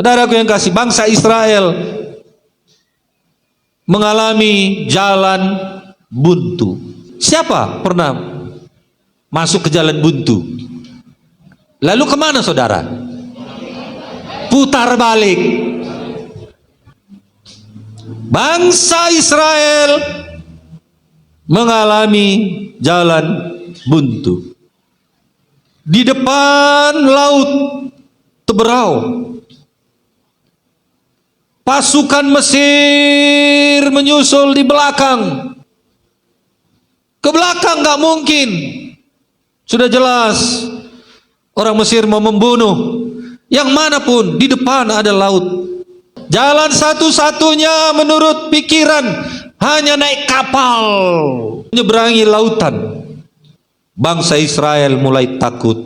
Saudaraku yang kasih, bangsa Israel mengalami jalan buntu. Siapa pernah masuk ke jalan buntu? Lalu kemana saudara? Putar balik. Bangsa Israel mengalami jalan buntu. Di depan laut Teberau, pasukan Mesir menyusul di belakang. Ke belakang nggak mungkin. Sudah jelas orang Mesir mau membunuh. Yang manapun, di depan ada laut. Jalan satu-satunya menurut pikiran hanya naik kapal menyeberangi lautan. Bangsa Israel mulai takut.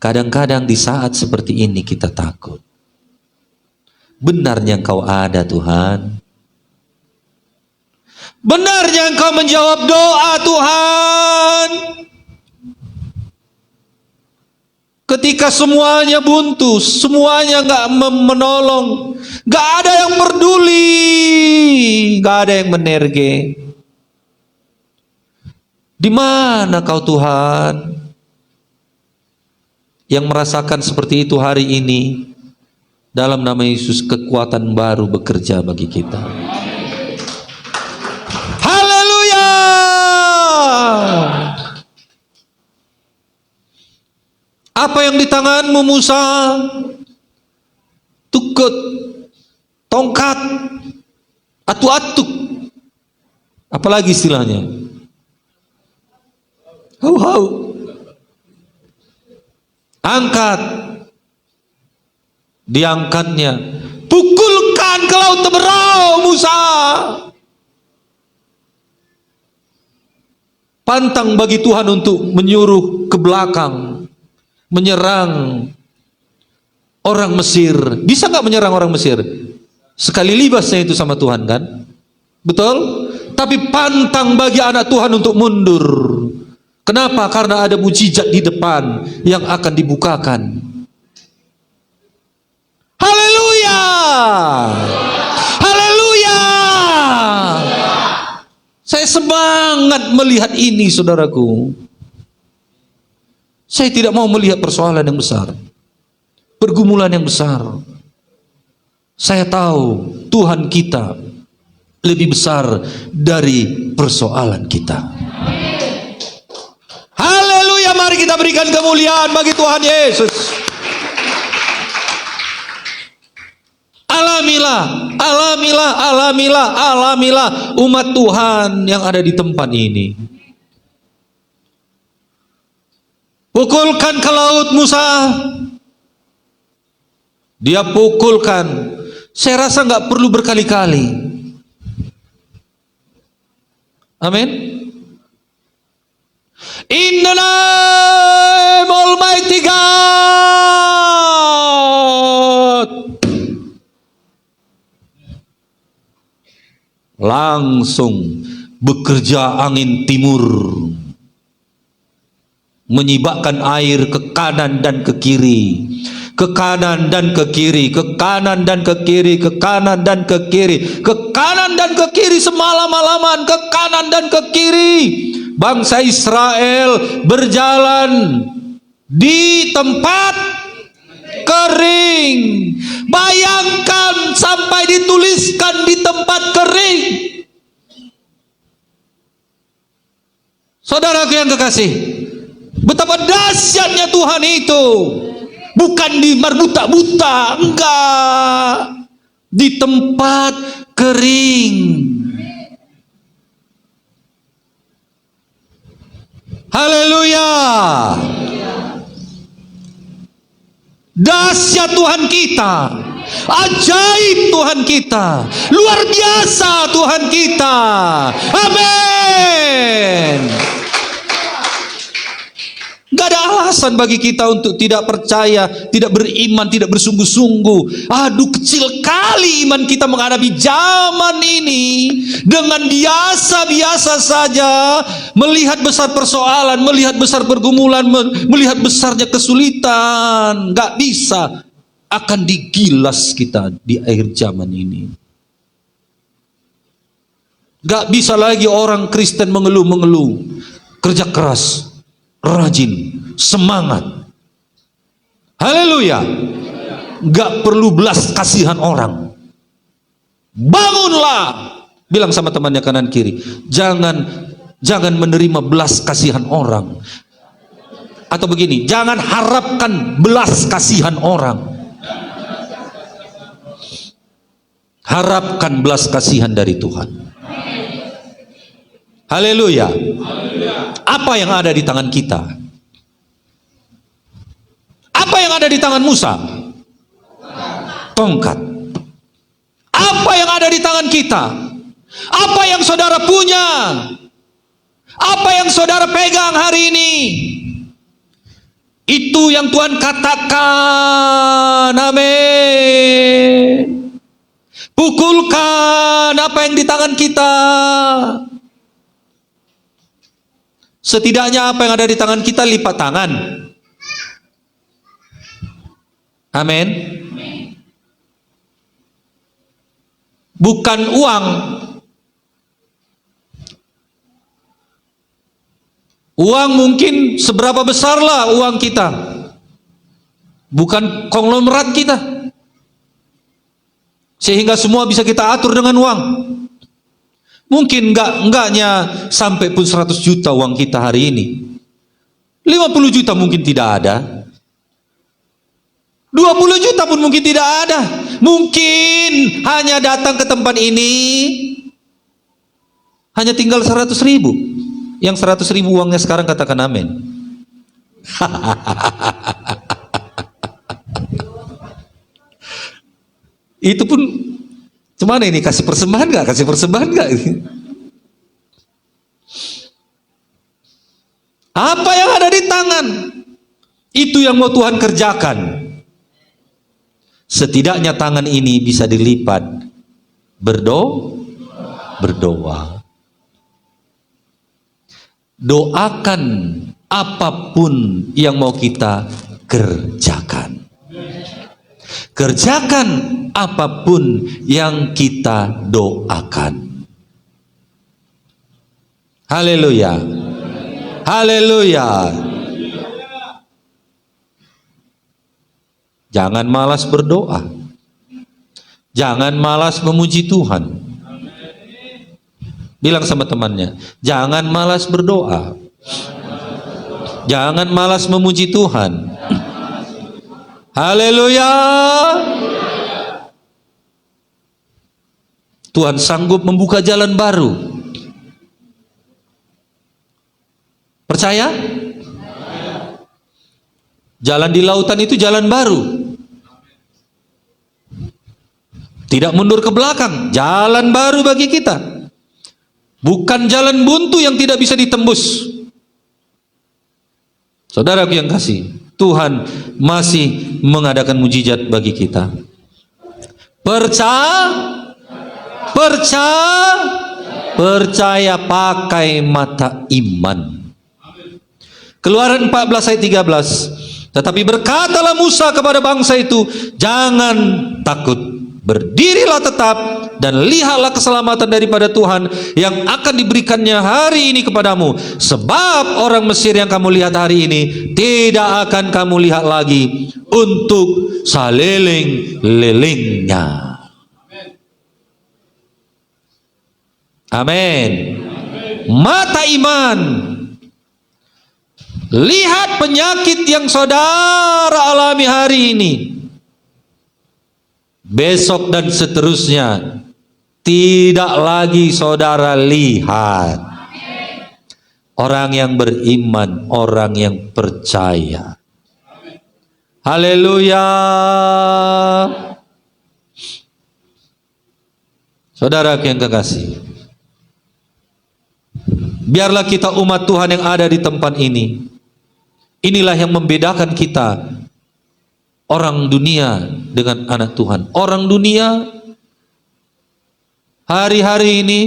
Kadang-kadang di saat seperti ini kita takut. Benarnya Engkau ada Tuhan. Benarnya Engkau menjawab doa Tuhan. Ketika semuanya buntu, semuanya nggak menolong, nggak ada yang peduli, nggak ada yang menerge. Di mana Kau Tuhan? Yang merasakan seperti itu hari ini, dalam nama Yesus kekuatan baru bekerja bagi kita. Haleluya! Apa yang di tanganmu Musa? Tukut, tongkat, atu-atuk. Apalagi istilahnya? Hau-hau. Angkat. Diangkatnya. Pukulkan ke laut Teberau Musa. Pantang bagi Tuhan untuk menyuruh ke belakang, menyerang orang Mesir. Bisa nggak menyerang orang Mesir? Sekali libasnya itu sama Tuhan kan? Betul? Tapi pantang bagi anak Tuhan untuk mundur. Kenapa? Karena ada mujizat di depan yang akan dibukakan. Haleluya! Haleluya! Saya semangat melihat ini saudaraku. Saya tidak mau melihat persoalan yang besar, pergumulan yang besar. Saya tahu Tuhan kita lebih besar dari persoalan kita. Haleluya, mari kita berikan kemuliaan bagi Tuhan Yesus. Alamilah, alamilah, alamilah, alamilah umat Tuhan yang ada di tempat ini. Pukulkan ke laut Musa. Dia pukulkan. Saya rasa nggak perlu berkali-kali. Amin. In the name Almighty God. Langsung bekerja angin timur, menyibakkan air ke kanan dan ke kiri, ke kanan dan ke kiri, ke kanan dan ke kiri, ke kanan dan ke kiri, ke kanan dan ke kiri, semalam-malaman ke kanan dan ke kiri. Bangsa Israel berjalan di tempat kering. Bayangkan sampai dituliskan di tempat kering. Saudaraku yang kekasih, betapa dahsyatnya Tuhan itu. Bukan di marbuta-buta, enggak. Di tempat kering. Haleluya. Dahsyat Tuhan kita. Ajaib Tuhan kita. Luar biasa Tuhan kita. Amin. Gak ada alasan bagi kita untuk tidak percaya, tidak beriman, tidak bersungguh-sungguh. Aduh, kecil kali iman kita menghadapi zaman ini. Dengan biasa-biasa saja melihat besar persoalan, melihat besar pergumulan, melihat besarnya kesulitan. Gak bisa. akan digilas kita di akhir zaman ini. Gak bisa lagi orang Kristen mengeluh-mengeluh. Kerja keras, rajin, semangat. Haleluya. Gak perlu belas kasihan orang. Bangunlah. Bilang sama temannya kanan kiri, jangan menerima belas kasihan orang. Atau begini, jangan harapkan belas kasihan orang. Harapkan belas kasihan dari Tuhan. Haleluya. Apa yang ada di tangan kita? Apa yang ada di tangan Musa? Tongkat. Apa yang ada di tangan kita? Apa yang saudara punya? Apa yang saudara pegang hari ini? Itu yang Tuhan katakan. Amin. Pukulkan apa yang di tangan kita. Setidaknya apa yang ada di tangan kita lipat tangan. Amin. Bukan uang. Uang mungkin seberapa besarlah uang kita. Bukan konglomerat kita. Sehingga semua bisa kita atur dengan uang. Mungkin enggaknya sampai pun 100 juta uang kita hari ini. 50 juta mungkin tidak ada. 20 juta pun mungkin tidak ada. Mungkin hanya datang ke tempat ini hanya tinggal 100 ribu. Yang 100 ribu uangnya sekarang katakan amin. Itu pun cuman ini kasih persembahan gak? Kasih persembahan gak? Apa yang ada di tangan itu yang mau Tuhan kerjakan. Setidaknya tangan ini bisa dilipat. Berdoa. Doakan apapun yang mau kita kerjakan. Kerjakan apapun yang kita doakan. Haleluya. Haleluya. Jangan malas berdoa. Jangan malas memuji Tuhan. Bilang sama temannya, jangan malas berdoa. Jangan malas memuji Tuhan. Haleluya. Tuhan sanggup membuka jalan baru. Percaya? Jalan di lautan itu jalan baru. Tidak mundur ke belakang, jalan baru bagi kita. Bukan jalan buntu yang tidak bisa ditembus. Saudaraku yang kasih, Tuhan masih mengadakan mujizat bagi kita. Percaya pakai mata iman. Keluaran 14 ayat 13. Tetapi berkatalah Musa kepada bangsa itu, jangan takut, berdirilah tetap dan lihatlah keselamatan daripada Tuhan yang akan diberikannya hari ini kepadamu. Sebab orang Mesir yang kamu lihat hari ini tidak akan kamu lihat lagi untuk saliling-lilingnya. Amin. Mata iman. Lihat penyakit yang saudara alami hari ini, besok dan seterusnya tidak lagi saudara lihat. Orang yang beriman, orang yang percaya. Haleluya. Saudara yang kekasih, biarlah kita umat Tuhan yang ada di tempat ini, inilah yang membedakan kita orang dunia dengan anak Tuhan. Orang dunia hari-hari ini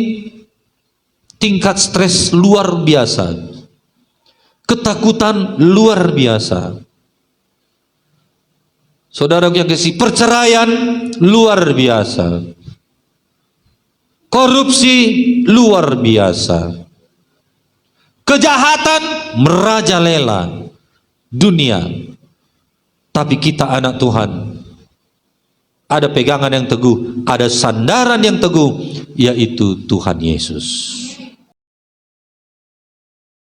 tingkat stres luar biasa, ketakutan luar biasa. Saudara yang kasih, perceraian luar biasa. Korupsi luar biasa. Kejahatan merajalela dunia. Tapi kita anak Tuhan, ada pegangan yang teguh, ada sandaran yang teguh, yaitu Tuhan Yesus.